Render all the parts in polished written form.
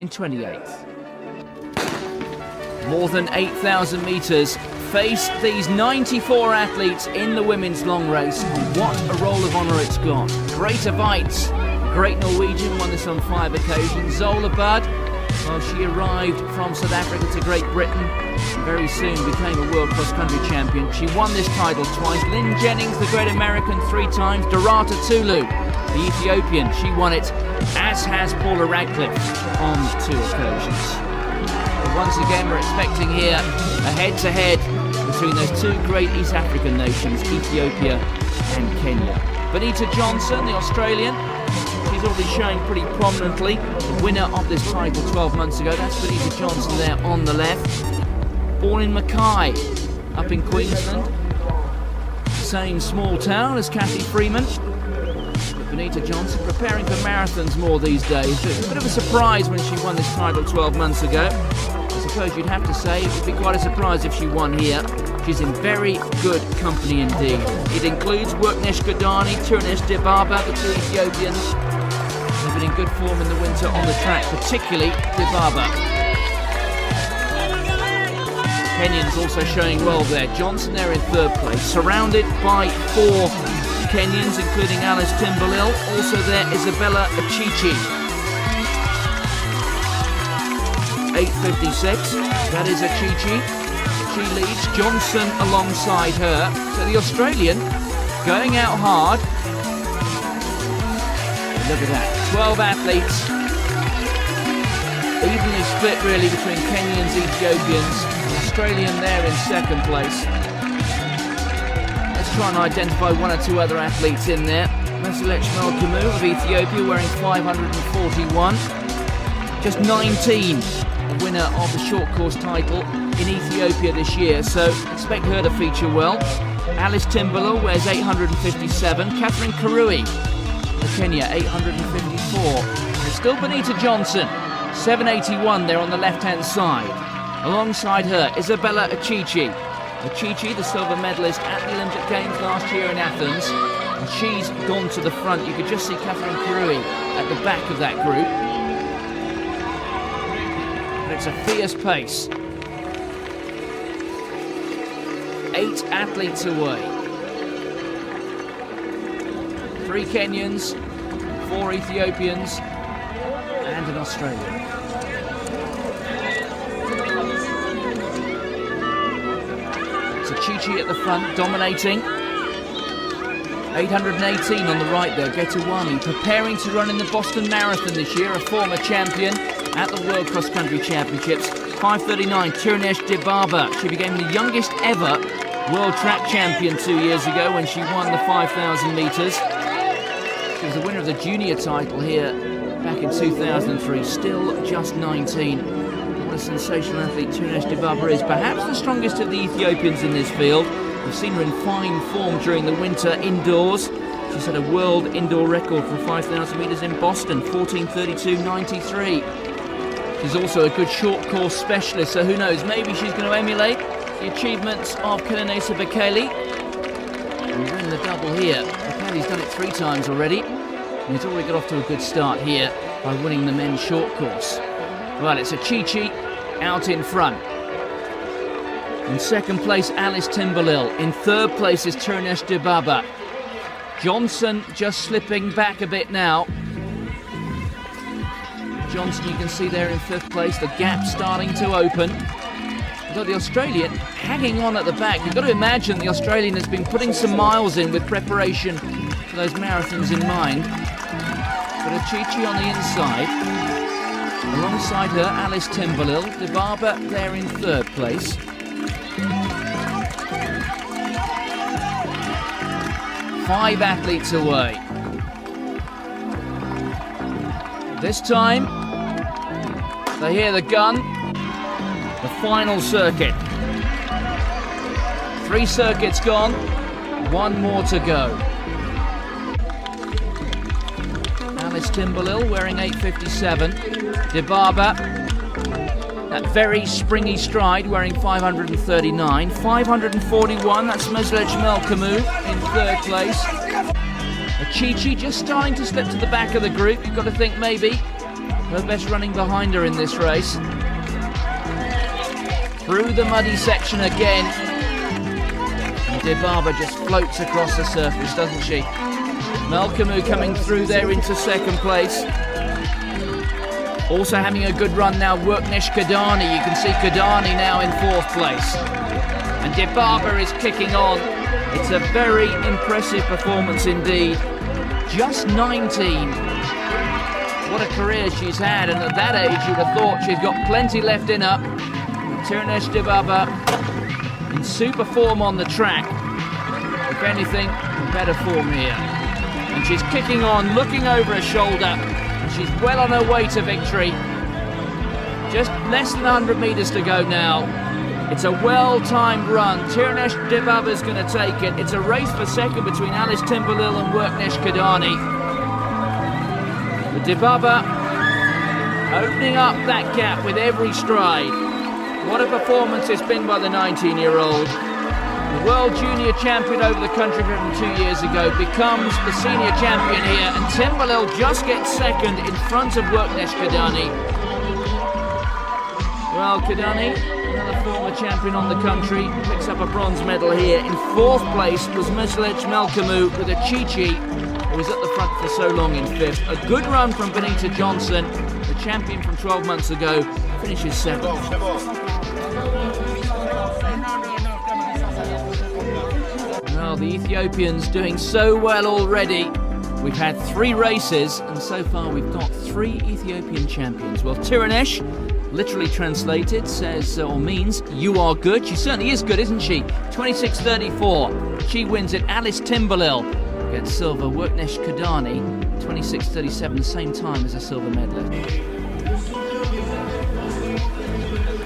in 28th. More than 8,000 metres face these 94 athletes in the women's long race. What a roll of honour it's got. Greater Bites, great Norwegian, won this on 5 occasions. Zola Budd, well, she arrived from South Africa to Great Britain and very soon became a world cross-country champion. She won this title twice. Lynn Jennings, the great American, 3 times. Dorata Tulu, the Ethiopian, she won it, as has Paula Radcliffe on 2 occasions. But once again, we're expecting here a head-to-head between those 2 great East African nations, Ethiopia and Kenya. Bonita Johnson, the Australian, she's already showing pretty prominently. The winner of this title 12 months ago, that's Bonita Johnson there on the left. Born in Mackay, up in Queensland. Same small town as Kathy Freeman. Bonita Johnson preparing for marathons more these days. It was a bit of a surprise when she won this title 12 months ago. I suppose you'd have to say it would be quite a surprise if she won here. She's in very good company indeed. It includes Xurunash Trunesh Dibaabaa, the 2 Ethiopians. They've been in good form in the winter on the track, particularly Dibaabaa. Kenyans also showing well there. Johnson there in 3rd place, surrounded by 4 Kenyans, including Alice Timberlil. Also there, Isabella Achichi. 8:56, that is Achichi. She leads, Johnson alongside her. So the Australian going out hard. Look at that, 12 athletes. Evenly split really between Kenyans, Ethiopians. Australian there in 2nd place. Let's try and identify 1 or 2 other athletes in there. Meselech Melkamu of Ethiopia wearing 541. Just 19, the winner of the short course title in Ethiopia this year, so expect her to feature well. Alice Timberlil wears 857. Catherine Karui of Kenya, 854. There's still Bonita Johnson, 781 there on the left-hand side. Alongside her, Isabella Achichi. Achichi, the silver medalist at the Olympic Games last year in Athens. And she's gone to the front. You could just see Catherine Karui at the back of that group. But it's a fierce pace. 8 athletes away. 3 Kenyans, 4 Ethiopians, and an Australian. Chichi at the front, dominating. 818 on the right there, Getawami, preparing to run in the Boston Marathon this year, a former champion at the World Cross Country Championships. 5:39, Xurunash Dibaabaa. She became the youngest ever World Track Champion 2 years ago when she won the 5,000 metres. She was the winner of the junior title here back in 2003, still just 19. What a sensational athlete Xurunash Dibaabaa is. Perhaps the strongest of the Ethiopians in this field. We've seen her in fine form during the winter indoors. She set a world indoor record for 5,000 metres in Boston, 14:32.93. She's also a good short course specialist, so who knows, maybe she's going to emulate the achievements of Xurunash Dibaabaa and win the double here. Bekele's done it 3 times already, and he's already got off to a good start here by winning the men's short course. Well, it's Achichi out in front. In 2nd place, Alice Timberlil. In 3rd place is Xurunash Dibaabaa. Johnson just slipping back a bit now. Johnson, you can see there in 5th place, the gap starting to open. Although the Australian hanging on at the back. You've got to imagine the Australian has been putting some miles in with preparation for those marathons in mind. But Achichi on the inside. Alongside her, Alice Timberlil. Dibaabaa there in 3rd place. Five athletes away. This time, they hear the gun. The final circuit. 3 circuits gone, 1 more to go. Alice Timberlil wearing 857. Dibaabaa, that very springy stride, wearing 539. 541, that's Meselech Melkamu in 3rd place. Achichi just starting to slip to the back of the group. You've got to think maybe Her best running behind her in this race. Through the muddy section again. And Dibaba just floats across the surface, doesn't she? Malcolmu coming through there into second place. Also having a good run now, Xurunash Dibaabaa. You can see Dibaabaa now in fourth place. And Dibaba is kicking on. It's a very impressive performance indeed. Just 19. What a career she's had, and at that age you'd have thought she's got plenty left in her. Xurunash Dibaabaa in super form on the track. If anything, better form here. And she's kicking on, looking over her shoulder, and she's well on her way to victory. Just less than 100 metres to go now. It's a well-timed run. Xurunash Dibaabaa is going to take it. It's a race for second between Alice Timberlil and Xurunash Dibaabaa. But Dibaabaa opening up that gap with every stride. What a performance it's been by the 19-year-old. The World Junior Champion over the country from 2 years ago becomes the senior champion here, and Timberlil just gets second in front of Xurunash Dibaabaa. Well, Dibaabaa, another former champion on the country, picks up a bronze medal here. In fourth place was Malcolmu with a Chi-Chi, who was at the front for so long in fifth. A good run from Benita Johnson, the champion from 12 months ago, finishes seventh. Well, the Ethiopians doing so well already. We've had 3 races, and so far we've got 3 Ethiopian champions. Well, Xurunash, literally translated, says or means you are good. She certainly is good, isn't she? 26:34. She wins it. Alice Timberlil gets silver. Xurunash Dibaabaa 26:37, the same time as a silver medalist.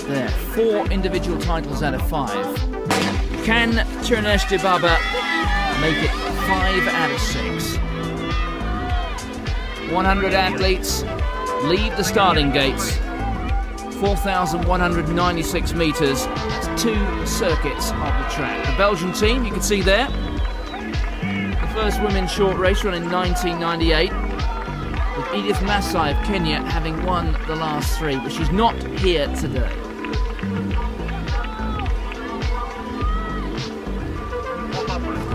There, 4 individual titles out of 5. Can Xurunash Dibaabaa make it 5 out of 6? 100 athletes leave the starting gates. 4,196 metres. It's 2 circuits of the track. The Belgian team, you can see there. The first women's short race run in 1998. With Edith Masai of Kenya having won the last 3, but she's not here today.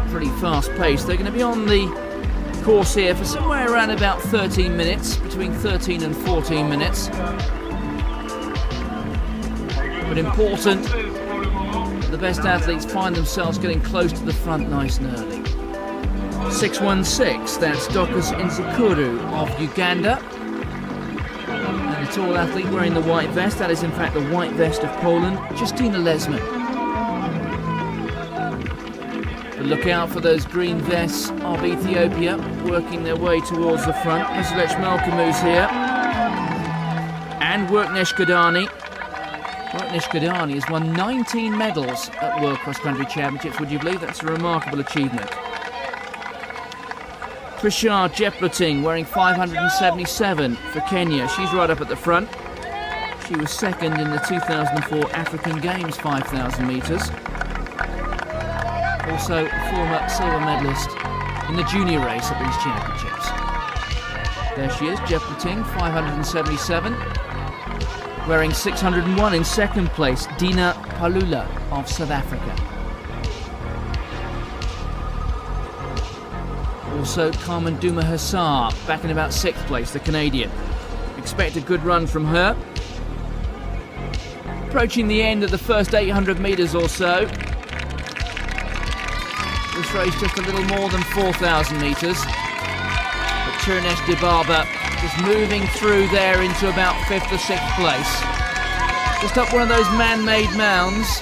Pretty fast pace. They're going to be on the course here for somewhere around about 13 minutes, between 13 and 14 minutes. But important that the best athletes find themselves getting close to the front nice and early. 6:16, that's Dokas Nzikuru of Uganda. And the tall athlete wearing the white vest, that is in fact the white vest of Poland, Justyna Lesman. But look out for those green vests of Ethiopia working their way towards the front. Malcolmu's here. And Xurunash Dibaabaa. Xurunash Dibaabaa has won 19 medals at World Cross Country Championships. Would you believe that's a remarkable achievement? Prashar Jepluting wearing 577 for Kenya. She's right up at the front. She was second in the 2004 African Games 5,000 metres. Also a former silver medalist in the junior race at these championships. There she is, Jepluting, 577. Wearing 601 in second place, Dina Palula of South Africa. Also Carmen Duma-Hassar, back in about 6th place, the Canadian. Expect a good run from her. Approaching the end of the first 800 metres or so. This race just a little more than 4,000 metres. But Xurunash Dibaabaa just moving through there into about 5th or 6th place. Just up one of those man-made mounds.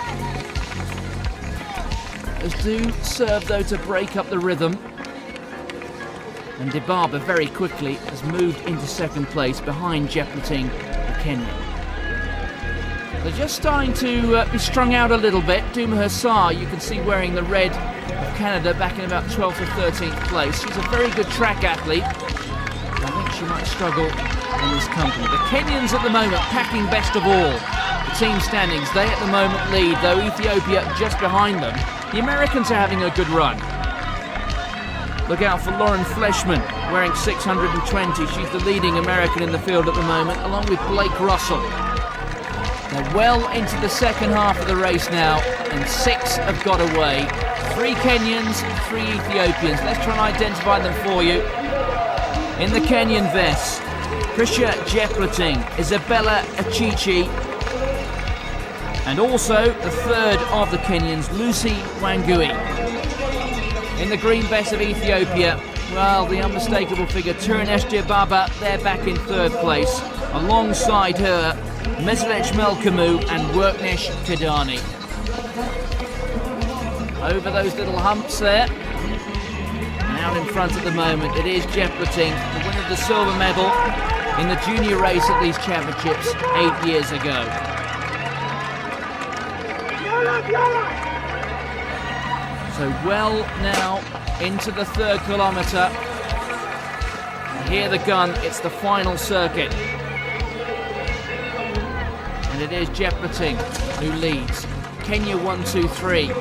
Those do serve though to break up the rhythm. And Dibaabaa very quickly has moved into 2nd place behind Jepluting, the Kenyan. They're just starting to be strung out a little bit. Duma-Hassar, you can see wearing the red of Canada, back in about 12th or 13th place. She's a very good track athlete. I think she might struggle in this company. The Kenyans at the moment packing best of all. The team standings, they at the moment lead, though Ethiopia just behind them. The Americans are having a good run. Look out for Lauren Fleshman, wearing 620. She's the leading American in the field at the moment, along with Blake Russell. They're well into the second half of the race now, and 6 have got away. 3 Kenyans, 3 Ethiopians. Let's try and identify them for you. In the Kenyan vests, Prisha Jepleting, Isabella Achichi, and also the third of the Kenyans, Lucy Wangui. In the green vest of Ethiopia, well, the unmistakable figure, Xurunash Dibaabaa, they're back in third place. Alongside her, Meslet Melkamu and Worknesh Kidani. Over those little humps there. And out in front at the moment, it is Jepleting, the winner of the silver medal in the junior race at these championships 8 years ago. So well now into the third kilometre. Hear the gun, it's the final circuit. And it is Jepleting who leads. Kenya 1, 2, 3.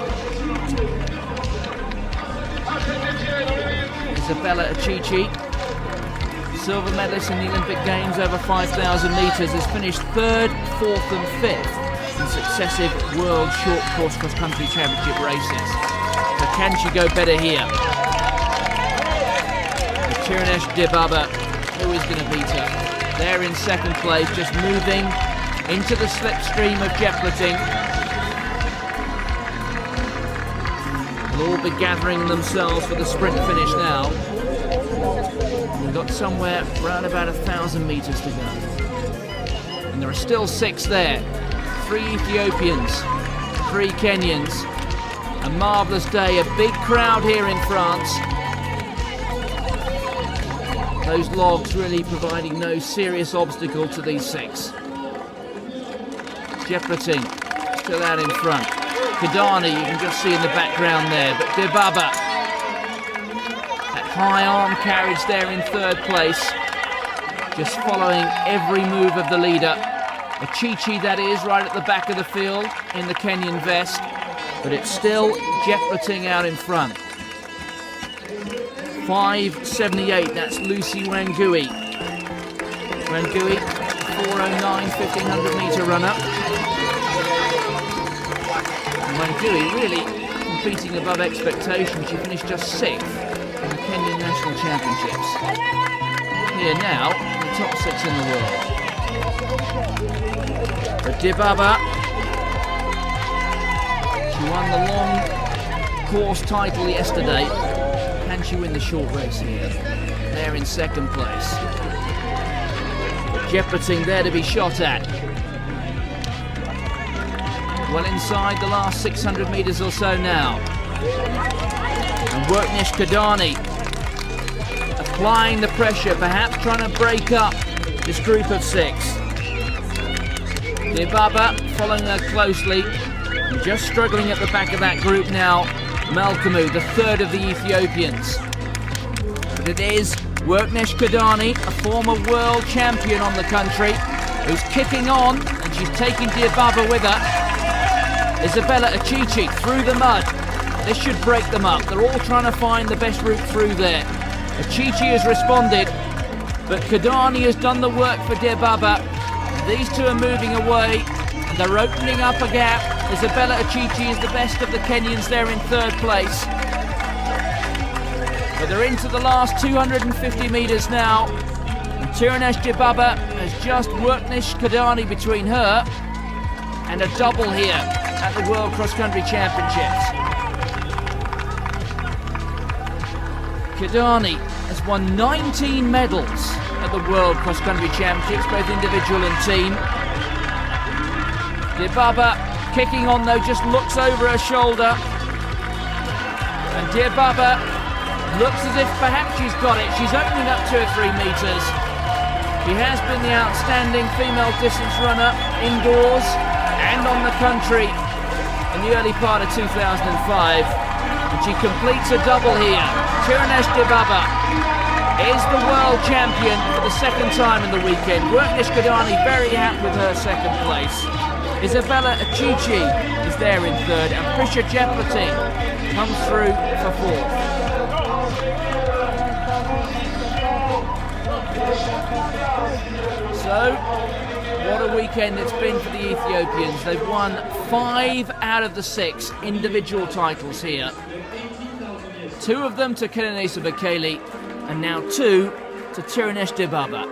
Isabella Achichi, silver medalist in the Olympic Games over 5,000 metres, has finished 3rd, 4th and 5th in successive World Short Course Cross Country Championship races. So can she go better here? Xurunash Dibaabaa, who is going to beat her? They're in second place, just moving into the slipstream of Jepleting. They'll all be gathering themselves for the sprint finish now. We've got somewhere around about 1,000 metres to go. And there are still 6 there. 3 Ethiopians, 3 Kenyans. A marvellous day, a big crowd here in France. Those logs really providing no serious obstacle to these 6. Jepleting still out in front. Kidani, you can just see in the background there, but Dibaabaa, that high arm carriage there in third place, just following every move of the leader. Achichi, that is, right at the back of the field in the Kenyan vest, but it's still Jepleting out in front. 5:78, that's Lucy Wangui. Wangui, 4:09, 1,500 metre runner. Wangui really competing above expectation. She finished just 6th in the Kenyan National Championships. Here now, the top 6 in the world. But Dibaabaa, she won the long course title yesterday. Can she win the short race here? They're in second place. Jepleting there to be shot at. Well inside the last 600 metres or so now. And Worknesh Kidani applying the pressure, perhaps trying to break up this group of 6. Dibaabaa following her closely, and just struggling at the back of that group now, Melkamu, the third of the Ethiopians. But it is Worknesh Kidani, a former world champion on the country, who's kicking on, and she's taking Dibaabaa with her. Isabella Achichi through the mud. This should break them up. They're all trying to find the best route through there. Achichi has responded, but Kidani has done the work for Dibaabaa. These two are moving away, and they're opening up a gap. Isabella Achichi is the best of the Kenyans there in third place. But they're into the last 250 metres now. And Xurunash Dibaabaa has just Worknesh Kidani between her and a double here at the World Cross Country Championships. Kidani has won 19 medals at the World Cross Country Championships, both individual and team. Dibaabaa kicking on though, just looks over her shoulder. And Dibaabaa looks as if perhaps she's got it. She's opening up 2 or 3 metres. She has been the outstanding female distance runner indoors and on the country in the early part of 2005. And she completes a double here. Xurunash Dibaabaa is the world champion for the second time in the weekend. Worknesh Kidani very happy with her second place. Isabella Achichi is there in third, and Prisha Jepleting comes through for fourth. So, what a weekend it's been for the Ethiopians. They've won 5 out of the 6 individual titles here. 2 of them to Xurunash Dibaabaa, and now 2 to Xurunash Dibaabaa.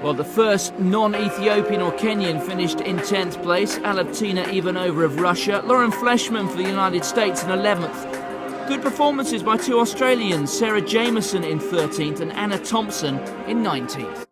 Well, the first non-Ethiopian or Kenyan finished in 10th place. Alaptina Ivanova of Russia. Lauren Fleshman for the United States in 11th. Good performances by 2 Australians, Sarah Jameson in 13th and Anna Thompson in 19th.